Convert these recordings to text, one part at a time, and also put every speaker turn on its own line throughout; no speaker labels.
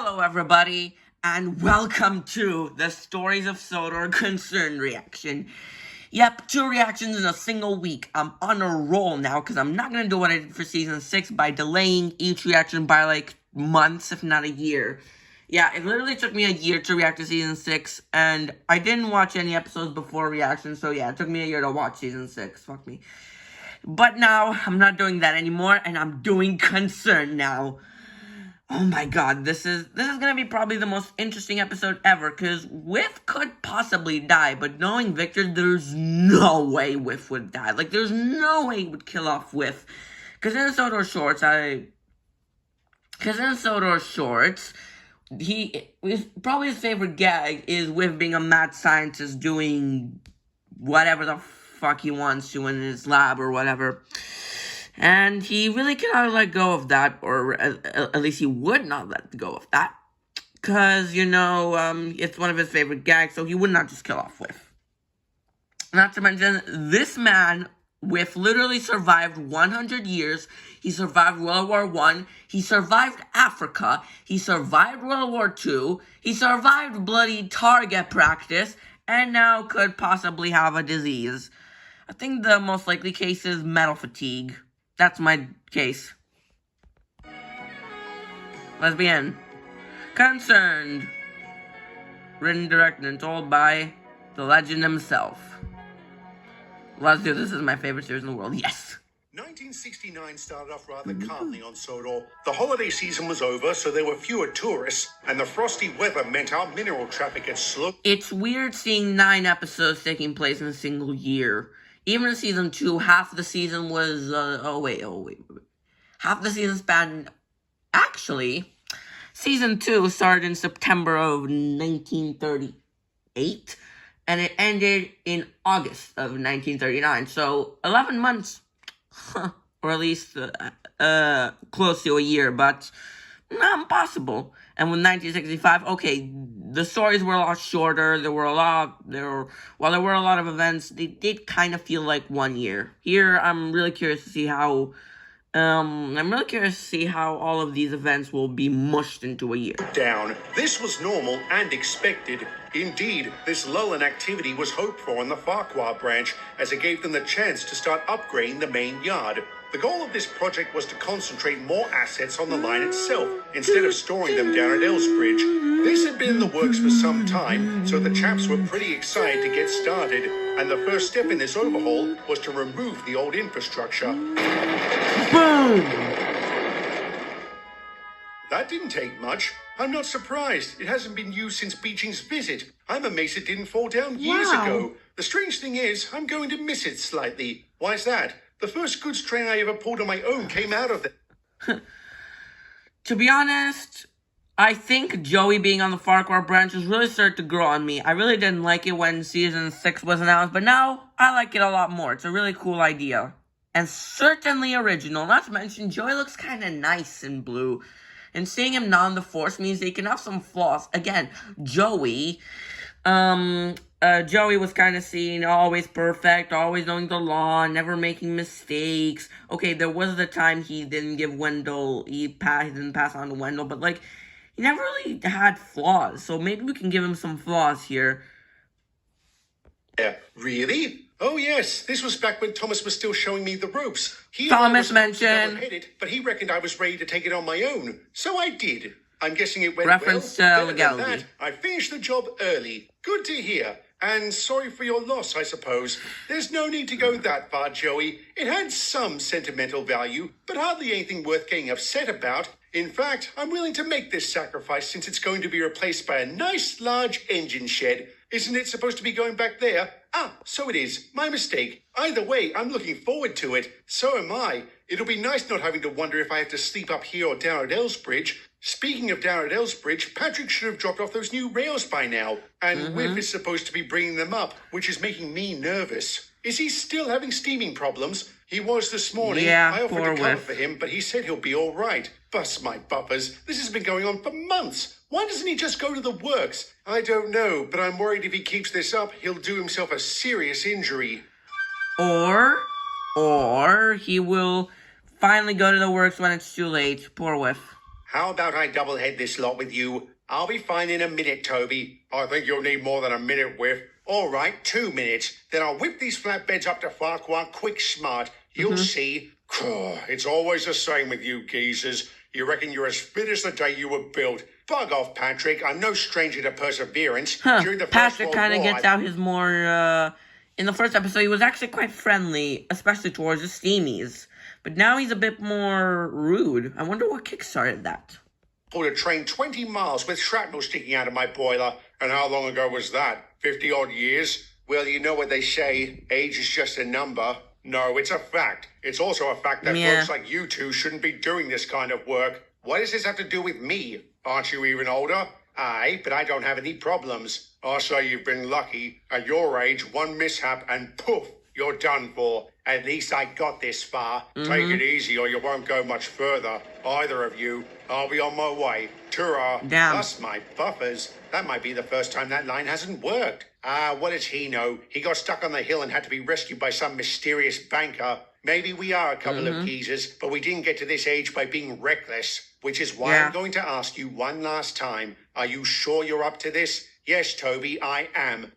Hello everybody, and welcome to the Stories of Sodor Concern reaction. Yep, 2 reactions in a single week. I'm on a roll now, because I'm not going to do what I did for Season 6 by delaying each reaction by, months, if not a year. Yeah, it literally took me a year to react to Season 6, and I didn't watch any episodes before reaction, so yeah, it took me a year to watch Season 6. Fuck me. But now, I'm not doing that anymore, and I'm doing Concern now. Oh my god, this is gonna be probably the most interesting episode ever, because Whiff could possibly die, but knowing Victor, there's no way Whiff would die. There's no way he would kill off Whiff. Because in Sodor Shorts, probably his favorite gag is Whiff being a mad scientist doing whatever the fuck he wants to in his lab or whatever. And he really cannot let go of that, or at least he would not let go of that. Because, it's one of his favorite gags, so he would not just kill off Whiff. Not to mention, this man, Whiff, literally survived 100 years. He survived World War I. He survived Africa. He survived World War II. He survived bloody target practice. And now could possibly have a disease. I think the most likely case is metal fatigue. That's my case. Let's begin. Concerned. Written, directed, and told by the legend himself. Let's do this. This is my favorite series in the world. Yes!
1969 started off rather calmly on Sodor. The holiday season was over, so there were fewer tourists, and the frosty weather meant our mineral traffic had slowed.
It's weird seeing 9 episodes taking place in a single year. Even in Season 2, half the season was, half the season span, actually, Season 2 started in September of 1938, and it ended in August of 1939, so 11 months, or at least, close to a year, but not impossible. And with 1965, okay, the stories were a lot shorter. While there were a lot of events, they did kind of feel like 1 year. Here, I'm really curious to see how, all of these events will be mushed into a year.
Down. This was normal and expected. Indeed, this lull in activity was hoped for on the Farquhar branch, as it gave them the chance to start upgrading the main yard. The goal of this project was to concentrate more assets on the line itself, instead of storing them down at Elsbridge. This had been in the works for some time, so the chaps were pretty excited to get started, and the first step in this overhaul was to remove the old infrastructure.
Boom!
That didn't take much. I'm not surprised. It hasn't been used since Beeching's visit. I'm amazed it didn't fall down years ago. The strange thing is, I'm going to miss it slightly. Why's that? The first goods train I ever pulled on my own came out of it.
To be honest, I think Joey being on the Farquhar branch has really started to grow on me. I really didn't like it when Season 6 was announced, but now I like it a lot more. It's a really cool idea. And certainly original. Not to mention, Joey looks kind of nice in blue. And seeing him not on the Force means they can have some flaws. Again, Joey was kind of seen always perfect, always knowing the law, never making mistakes. Okay, there was the time he didn't give Wendell, he didn't pass on to Wendell, but he never really had flaws. So maybe we can give him some flaws here.
Yeah, really? Oh yes, this was back when Thomas was still showing me the ropes.
Thomas mentioned,
but he reckoned I was ready to take it on my own, so I did. I'm guessing it went
reference
well.
to legality.
I finished the job early. Good to hear. And sorry for your loss, I suppose. There's no need to go that far, Joey. It had some sentimental value, but hardly anything worth getting upset about. In fact, I'm willing to make this sacrifice since it's going to be replaced by a nice large engine shed. Isn't it supposed to be going back there? Ah, so it is. My mistake. Either way, I'm looking forward to it. So am I. It'll be nice not having to wonder if I have to sleep up here or down at Elsbridge. Speaking of down at Elsbridge, Patrick should have dropped off those new rails by now. And Whiff is supposed to be bringing them up, which is making me nervous. Is he still having steaming problems? He was this morning.
Yeah,
I offered to cover
Whiff.
for him, but he said he'll be all right. Bust my bumpers. This has been going on for months. Why doesn't he just go to the works? I don't know, but I'm worried if he keeps this up, he'll do himself a serious injury.
Or he will finally go to the works when it's too late. Poor Whiff.
How about I doublehead this lot with you? I'll be fine in a minute, Toby. I think you'll need more than a minute, Whiff. All right, 2 minutes. Then I'll whip these flatbeds up to Farquhar quick smart. You'll see. It's always the same with you geezers. You reckon you're as fit as the day you were built. Bug off, Patrick. I'm no stranger to perseverance. During the First
Patrick
World
kind of
War,
gets out his more, in the first episode, he was actually quite friendly, especially towards the Steamies. But now he's a bit more rude. I wonder what kickstarted that.
pulled a train 20 miles with shrapnel sticking out of my boiler. And how long ago was that? 50-odd years? Well, you know what they say. Age is just a number. No, it's a fact. It's also a fact that folks like you two shouldn't be doing this kind of work. What does this have to do with me? Aren't you even older? Aye, but I don't have any problems. I'll say you've been lucky. At your age, one mishap and poof, you're done for. At least I got this far. Take it easy or you won't go much further. Either of you. I'll be on my way. Ta-ra. Plus my buffers. That might be the first time that line hasn't worked. What does he know? He got stuck on the hill and had to be rescued by some mysterious banker. Maybe we are a couple of geezers, but we didn't get to this age by being reckless. Which is why I'm going to ask you one last time. Are you sure you're up to this? Yes, Toby, I am.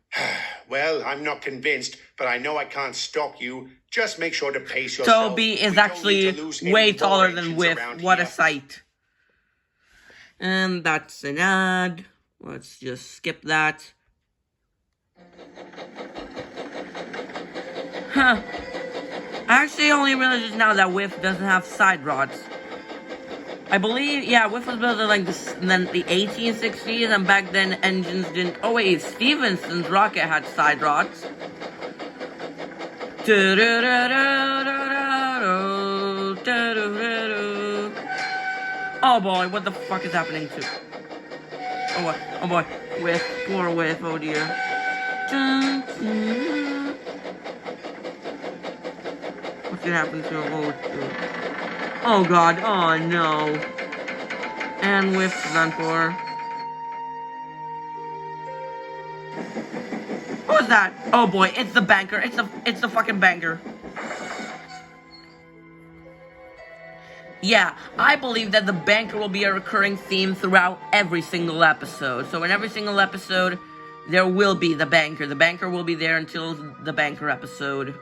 Well, I'm not convinced, but I know I can't stop you. Just make sure to pace yourself.
Toby is actually way taller than Whiff. What a sight. And that's an ad. Let's just skip that. Huh. I actually only realized just now that Whiff doesn't have side rods. I believe, Whiff was built in like the 1860s, and back then engines didn't. Oh wait, Stevenson's rocket had side rods. Oh boy, what the fuck is happening to? Oh boy, Whiff, poor Whiff, oh dear. What's gonna happen to him? Oh god, oh no. And Whiff's done for. Who's that? Oh boy, it's the banker. It's the fucking banker. Yeah, I believe that the banker will be a recurring theme throughout every single episode. So in every single episode, there will be the banker. The banker will be there until the banker episode.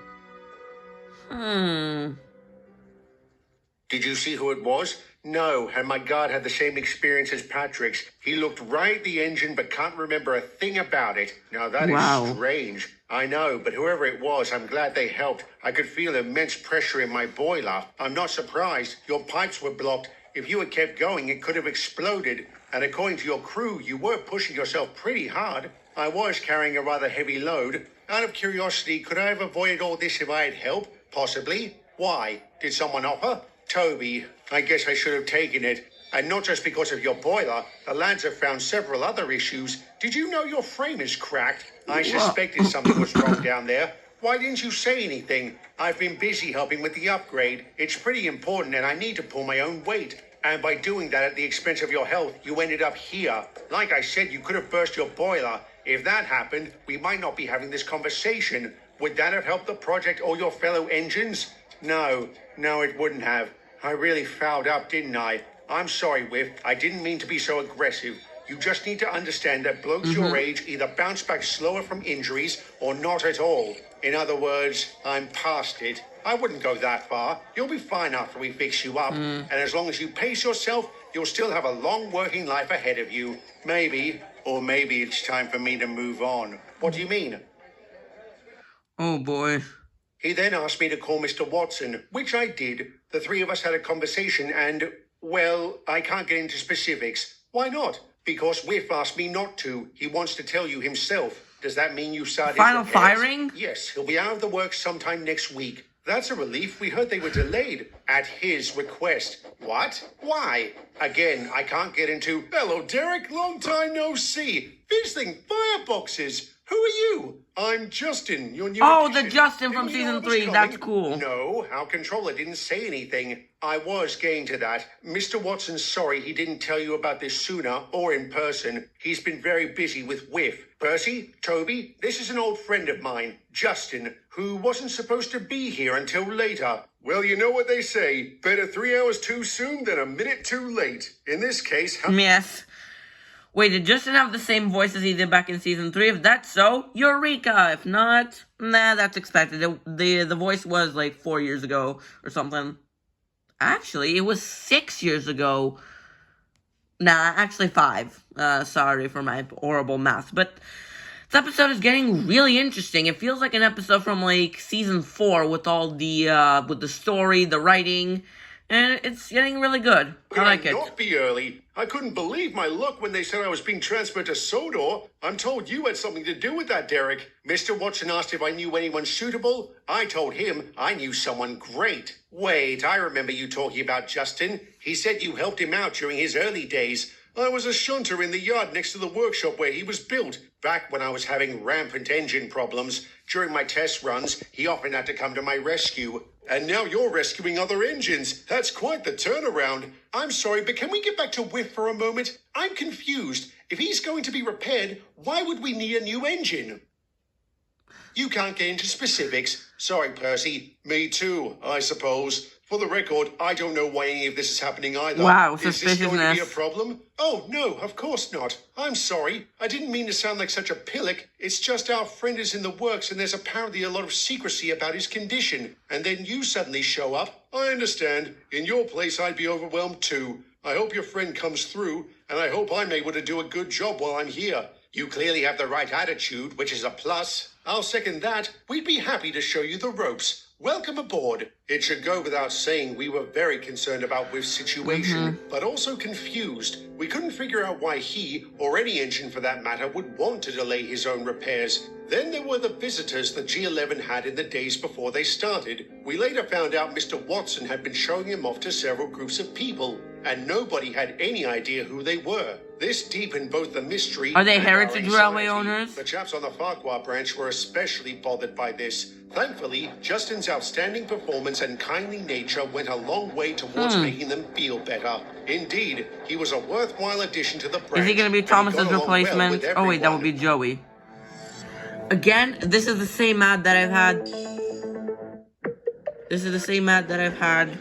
Did you see who it was? No, and my guard had the same experience as Patrick's. He looked right at the engine but can't remember a thing about it. Now that is strange. I know, but whoever it was, I'm glad they helped. I could feel immense pressure in my boiler. I'm not surprised. Your pipes were blocked. If you had kept going, it could have exploded. And according to your crew, you were pushing yourself pretty hard. I was carrying a rather heavy load. Out of curiosity, could I have avoided all this if I had help? Possibly. Why? Did someone offer? Toby, I guess I should have taken it. And not just because of your boiler. The lads have found several other issues. Did you know your frame is cracked? I suspected something was wrong down there. Why didn't you say anything? I've been busy helping with the upgrade. It's pretty important and I need to pull my own weight. And by doing that at the expense of your health, you ended up here. Like I said, you could have burst your boiler. If that happened, we might not be having this conversation. Would that have helped the project or your fellow engines? No, it wouldn't have. I really fouled up, didn't I? I'm sorry, Whiff. I didn't mean to be so aggressive. You just need to understand that blokes your age either bounce back slower from injuries or not at all. In other words, I'm past it. I wouldn't go that far. You'll be fine after we fix you up. And as long as you pace yourself, you'll still have a long working life ahead of you. Maybe it's time for me to move on. What do you mean?
Oh boy.
He then asked me to call Mr. Watson, which I did. The three of us had a conversation and, well, I can't get into specifics. Why not? Because Whiff asked me not to. He wants to tell you himself. Does that mean you started
final
repairs?
firing?
Yes, he'll be out of the works sometime next week. That's a relief. We heard they were delayed at his request. What? Why? Again, I can't get into, hello, Derek, long time no see. Fizzling fireboxes. Who are you? I'm Justin, your new
the
addition.
Justin from
Didn't you know
season
I was
3.
coming?
That's cool.
No, our controller didn't say anything. I was getting to that. Mr. Watson's sorry he didn't tell you about this sooner or in person. He's been very busy with Whiff. Percy, Toby, this is an old friend of mine, Justin, who wasn't supposed to be here until later. Well, you know what they say. Better 3 hours too soon than a minute too late. In this case...
Yes. Wait, did Justin have the same voice as he did back in season 3? If that's so, Eureka! If not, nah, that's expected. The voice was like 4 years ago or something. Actually, it was 6 years ago. Nah, actually 5. Sorry for my horrible math. But this episode is getting really interesting. It feels like an episode from like season 4 with all the with the story, the writing, and it's getting really good. I like it.
Not be early. I couldn't believe my luck when they said I was being transferred to Sodor. I'm told you had something to do with that, Derek. Mr. Watson asked if I knew anyone suitable. I told him I knew someone great. Wait, I remember you talking about Justin. He said you helped him out during his early days. I was a shunter in the yard next to the workshop where he was built. Back when I was having rampant engine problems. During my test runs, he often had to come to my rescue. And now you're rescuing other engines. That's quite the turnaround. I'm sorry, but can we get back to Whiff for a moment? I'm confused. If he's going to be repaired, why would we need a new engine? You can't get into specifics. Sorry, Percy. Me too, I suppose. For the record, I don't know why any of this is happening either.
Wow,
Is this going to be a
suspiciousness.
problem? Oh, no, of course not. I'm sorry. I didn't mean to sound like such a pillock. It's just our friend is in the works and there's apparently a lot of secrecy about his condition. And then you suddenly show up. I understand. In your place, I'd be overwhelmed too. I hope your friend comes through, and I hope I'm able to do a good job while I'm here. You clearly have the right attitude, which is a plus. I'll second that. We'd be happy to show you the ropes. Welcome aboard. It should go without saying we were very concerned about Whiff's situation, but also confused. We couldn't figure out why he, or any engine for that matter, would want to delay his own repairs. Then there were the visitors the G11 had in the days before they started. We later found out Mr. Watson had been showing him off to several groups of people, and nobody had any idea who they were. This deepened both the mystery
Are they
and
Heritage
our
Railway
anxiety.
owners?
The chaps on the Farquhar branch were especially bothered by this. Thankfully, Justin's outstanding performance and kindly nature went a long way towards making them feel better. Indeed, he was a worthwhile addition to the branch.
Is he going to be
and he
Thomas's
got along well
replacement?
with
Oh wait, that would
everyone.
be Joey. Again, this is the same ad that I've had. This is the same ad that I've had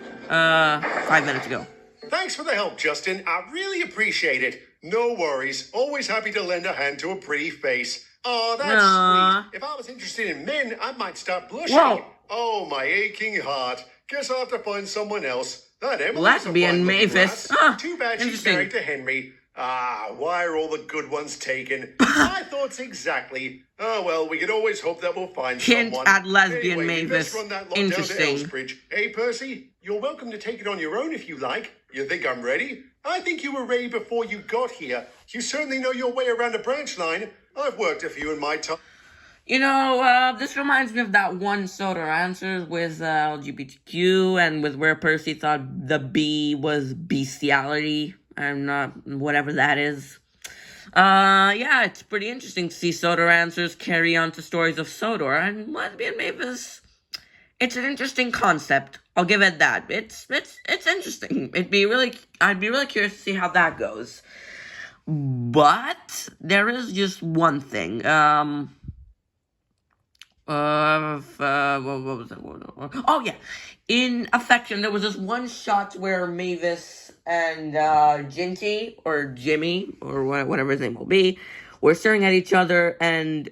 5 minutes ago.
Thanks for the help, Justin. I really appreciate it. No worries. Always happy to lend a hand to a pretty face. Oh, that's
Aw.
sweet. If I was interested in men, I might start blushing.
Whoa.
Oh, my aching heart. Guess I'll have to find someone else. That Emily's
Lesbian
a fine-looking
Mavis.
lass.
Ah,
Too bad she's
interesting.
married to Henry. Ah, why are all the good ones taken? My thoughts exactly. Oh, well, we can always hope that we'll find
Hint
someone.
at lesbian
Anyway, we best
Mavis.
run that lot down to
Interesting.
Elsbridge. Hey, Percy, you're welcome to take it on your own if you like. You think I'm ready? I think you were ready before you got here. You certainly know your way around a branch line. I've worked a few in my time.
You know, this reminds me of that one Sodor answers with LGBTQ and with where Percy thought the B was bestiality. I'm not, whatever that is. Yeah, it's pretty interesting to see Sodor answers carry on to stories of Sodor and lesbian Mavis. It's an interesting concept. I'll give it that. It's interesting. I'd be really curious to see how that goes. But there is just one thing. What was it? Oh yeah, in Affection, there was this one shot where Mavis and Ginty or Jimmy or whatever his name will be were staring at each other, and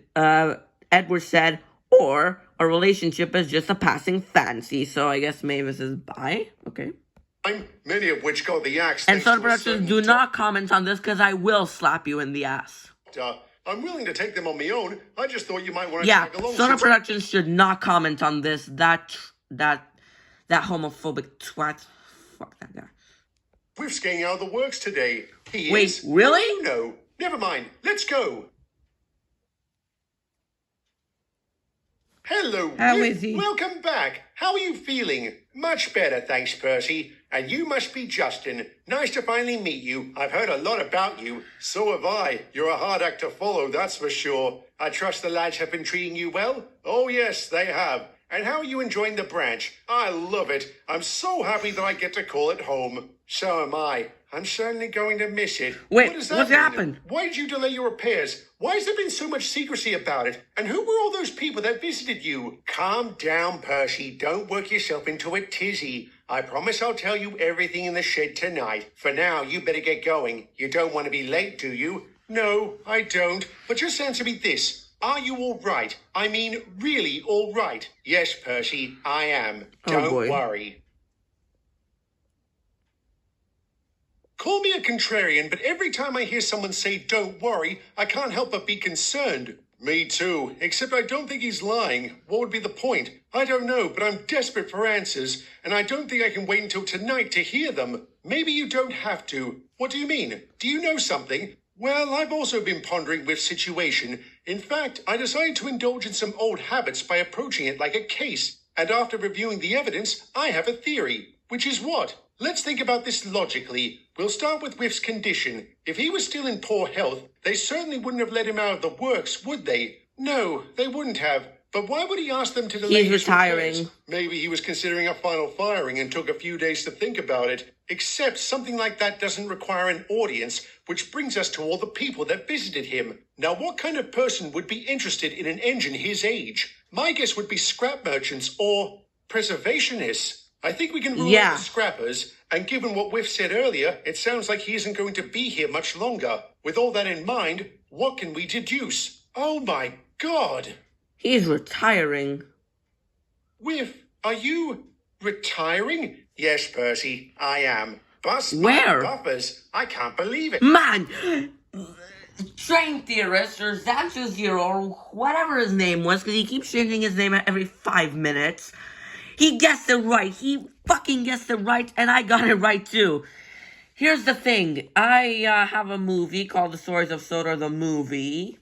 Edward said, "Or a relationship is just a passing fancy." So I guess Mavis is bi. Okay.
Many of which got the axe.
And
thanks
Sodor
to a
Productions,
certain
do not comment on this because I will slap you in the ass.
doctor. I'm willing to take them on my own. I just thought you might want to
Yeah,
tag along.
Sodor
since-
Productions should not comment on this. That homophobic twat. Fuck that guy.
We're skiing out of the works today. He
Wait,
is.
really?
No. Never mind. Let's go. Hello,
How
Whiff.
is he?
Welcome back. How are you feeling? Much better, thanks, Percy. And you must be Justin. Nice to finally meet you. I've heard a lot about you. So have I. You're a hard act to follow, that's for sure. I trust the lads have been treating you well? Oh, yes, they have. And how are you enjoying the branch? I love it. I'm so happy that I get to call it home. So am I. I'm certainly going to miss it.
Wait,
what does that
what's
mean?
happened?
Why did you delay your repairs? Why has there been so much secrecy about it? And who were all those people that visited you? Calm down, Percy. Don't work yourself into a tizzy. I promise I'll tell you everything in the shed tonight. For now, you better get going. You don't want to be late, do you? No, I don't. But just answer me this. Are you all right? I mean, really all right? Yes, Percy, I am. Don't worry. Call me a contrarian, but every time I hear someone say don't worry, I can't help but be concerned. Me too, except I don't think he's lying. What would be the point? I don't know, but I'm desperate for answers, and I don't think I can wait until tonight to hear them. Maybe you don't have to. What do you mean? Do you know something? Well, I've also been pondering Whiff's situation. In fact, I decided to indulge in some old habits by approaching it like a case. And after reviewing the evidence, I have a theory. Which is what? Let's think about this logically. We'll start with Whiff's condition. If he was still in poor health, they certainly wouldn't have let him out of the works, would they? No, they wouldn't have. But why would he ask them to delay his
retiring.
repairs? Maybe he was considering a final firing and took a few days to think about it. Except something like that doesn't require an audience, which brings us to all the people that visited him. Now, what kind of person would be interested in an engine his age? My guess would be scrap merchants or preservationists. I think we can rule out the scrappers, and given what Whiff said earlier, it sounds like he isn't going to be here much longer. With all that in mind, what can we deduce? Oh my God!
He's retiring.
Whiff, are you retiring? Yes, Percy, I am. Bust
Where?
my buffers. I can't believe it.
Man! Train theorist, or Zanchu Zero, or whatever his name was, because he keeps changing his name every 5 minutes. He guessed it right. He fucking guessed it right, and I got it right too. Here's the thing. I have a movie called The Stories of Sodor, the movie.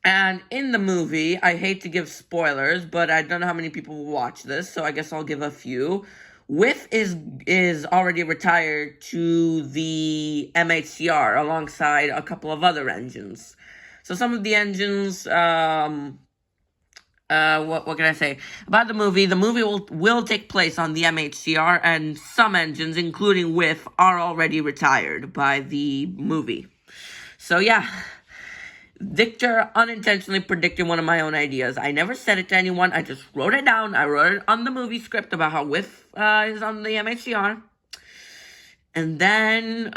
And in the movie, I hate to give spoilers, but I don't know how many people will watch this, so I guess I'll give a few. Whiff is already retired to the MHCR alongside a couple of other engines. So some of the engines, what can I say about the movie? The movie will take place on the MHCR, and some engines, including Whiff, are already retired by the movie. So yeah, Victor unintentionally predicted one of my own ideas. I never said it to anyone. I just wrote it down. I wrote it on the movie script about how Whiff is on the MHCR. And then,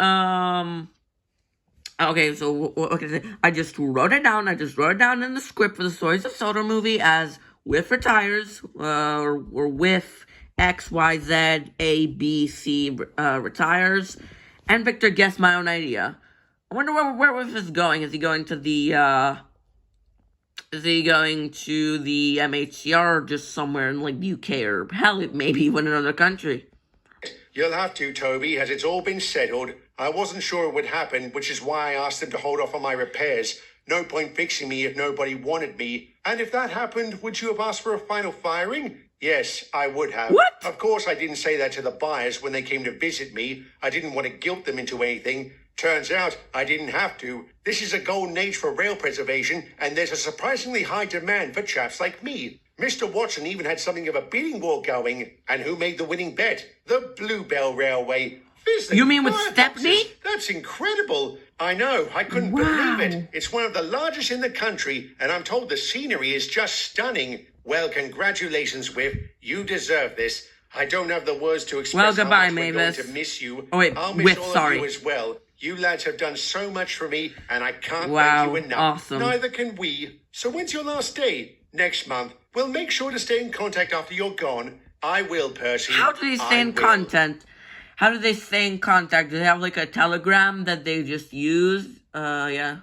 okay, so what can I say? I just wrote it down. I just wrote it down in the script for the Stories of Sodor movie as Whiff retires, or Whiff X, Y, Z, A, B, C retires. And Victor guessed my own idea. I wonder where Whiff is going. Is he going to the MHCR, or just somewhere in, like, the UK, or hell, maybe even another country?
You'll have to, Toby, as it's all been settled. I wasn't sure it would happen, which is why I asked them to hold off on my repairs. No point fixing me if nobody wanted me. And if that happened, would you have asked for a final firing? Yes, I would have.
What?
Of course, I didn't say that to the buyers when they came to visit me. I didn't want to guilt them into anything. Turns out, I didn't have to. This is a golden age for rail preservation, and there's a surprisingly high demand for chaps like me. Mr. Watson even had something of a bidding war going. And who made the winning bet? The Bluebell Railway.
You mean with Stepney?
That's incredible. I know, I couldn't believe it. It's one of the largest in the country, and I'm told the scenery is just stunning. Well, congratulations, Whiff. You deserve this. I don't have the words to express
goodbye,
how much we're going
Mavis.
to miss you.
Oh, wait,
I'll miss
Whiff,
all
sorry.
of you as well. You lads have done so much for me, and I can't
Wow,
thank you enough.
awesome.
Neither can we. So when's your last day? Next month. We'll make sure to stay in contact after you're gone. I will, Percy.
How do they stay in
will.
contact? How do they stay in contact? Do they have, like, a telegram that they just use? Yeah.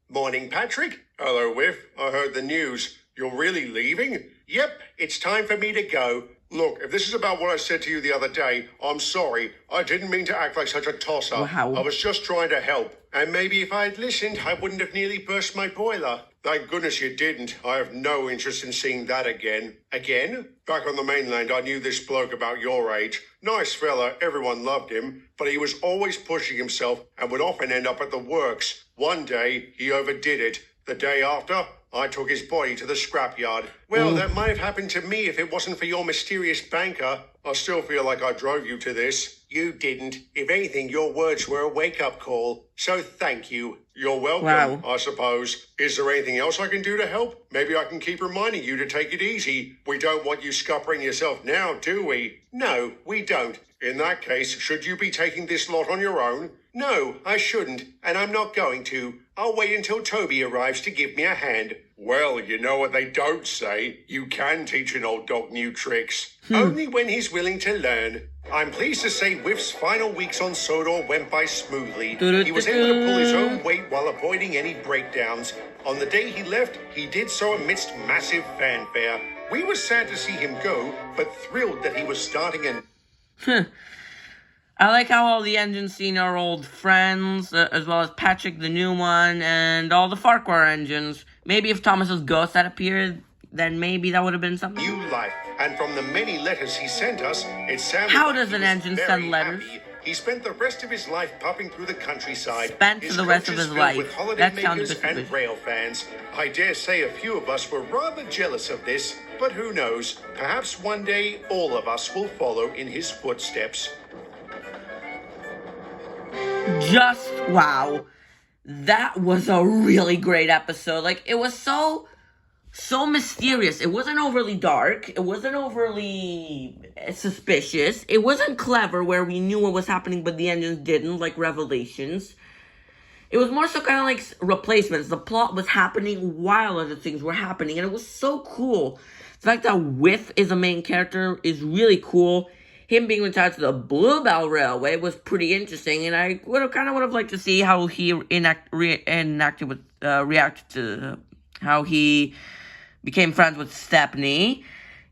Morning, Patrick. Hello, Whiff. I heard the news. You're really leaving? Yep, it's time for me to go. Look, if this is about what I said to you the other day, I'm sorry. I didn't mean to act like such a tosser.
Wow.
I was just trying to help. And maybe if I had listened, I wouldn't have nearly burst my boiler. Thank goodness you didn't. I have no interest in seeing that again. Again? Back on the mainland, I knew this bloke about your age. Nice fella, everyone loved him. But he was always pushing himself and would often end up at the works. One day, he overdid it. The day after, I took his body to the scrapyard. Well, that might have happened to me if it wasn't for your mysterious banker. I still feel like I drove you to this. You didn't. If anything, your words were a wake-up call. So thank you. You're welcome,
Wow.
I suppose. Is there anything else I can do to help? Maybe I can keep reminding you to take it easy. We don't want you scuppering yourself now, do we? No, we don't. In that case, should you be taking this lot on your own? No, I shouldn't, and I'm not going to. I'll wait until Toby arrives to give me a hand. Well, you know what they don't say. You can teach an old dog new tricks. Only when he's willing to learn. I'm pleased to say Whiff's final weeks on Sodor went by smoothly. He was able to pull his own weight while avoiding any breakdowns. On the day he left, he did so amidst massive fanfare. We were sad to see him go, but thrilled that he was starting an...
I like how all the engines seen are old friends, as well as Patrick, the new one, and all the Farquhar engines. Maybe if Thomas's ghost had appeared, then maybe that would have been something.
New life, and from the many letters he sent us, it sounded
How
like
does
he
an
was
engine
very
send letters?
happy. He spent the rest of his life popping through the countryside.
Spent
His
the rest of
coaches
his
filled
life.
with holiday
That sounds
makers
a bit
and
suspicious.
rail fans. I dare say a few of us were rather jealous of this, but who knows? Perhaps one day all of us will follow in his footsteps.
Just wow. That was a really great episode. Like, it was so mysterious. It wasn't overly dark. It wasn't overly suspicious. It wasn't clever where we knew what was happening but the engines didn't, like Revelations. It was more so kind of like replacements. The plot was happening while other things were happening, and it was so cool. The fact that Whiff is a main character is really cool. Him being retired to the Bluebell Railway was pretty interesting, and I would have liked to see how he reacted to how he became friends with Stepney.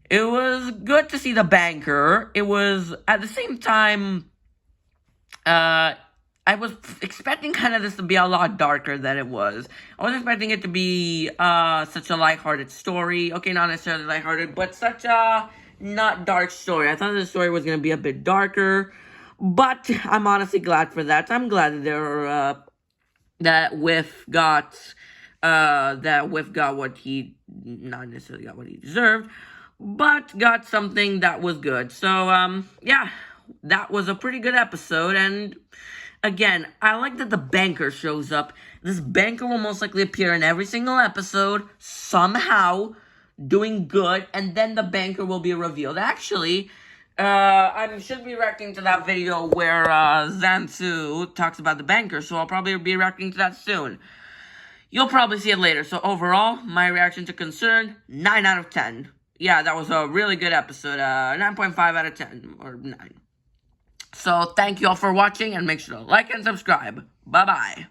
It was good to see the banker. It was at the same time, I was expecting kind of this to be a lot darker than it was. I was expecting it to be such a lighthearted story. Okay, not necessarily lighthearted, but such a not dark story. I thought the story was going to be a bit darker, but I'm honestly glad for that. I'm glad that Whiff got what he not necessarily got what he deserved, but got something that was good. So yeah, that was a pretty good episode. And again, I like that the banker shows up. This banker will most likely appear in every single episode somehow, doing good, and then the banker will be revealed. Actually, I should be reacting to that video where Zansu talks about the banker, so I'll probably be reacting to that soon. You'll probably see it later. So overall, my reaction to Concern, 9 out of 10. Yeah, that was a really good episode. 9.5 out of 10, or 9. So thank you all for watching, and make sure to like and subscribe. Bye-bye.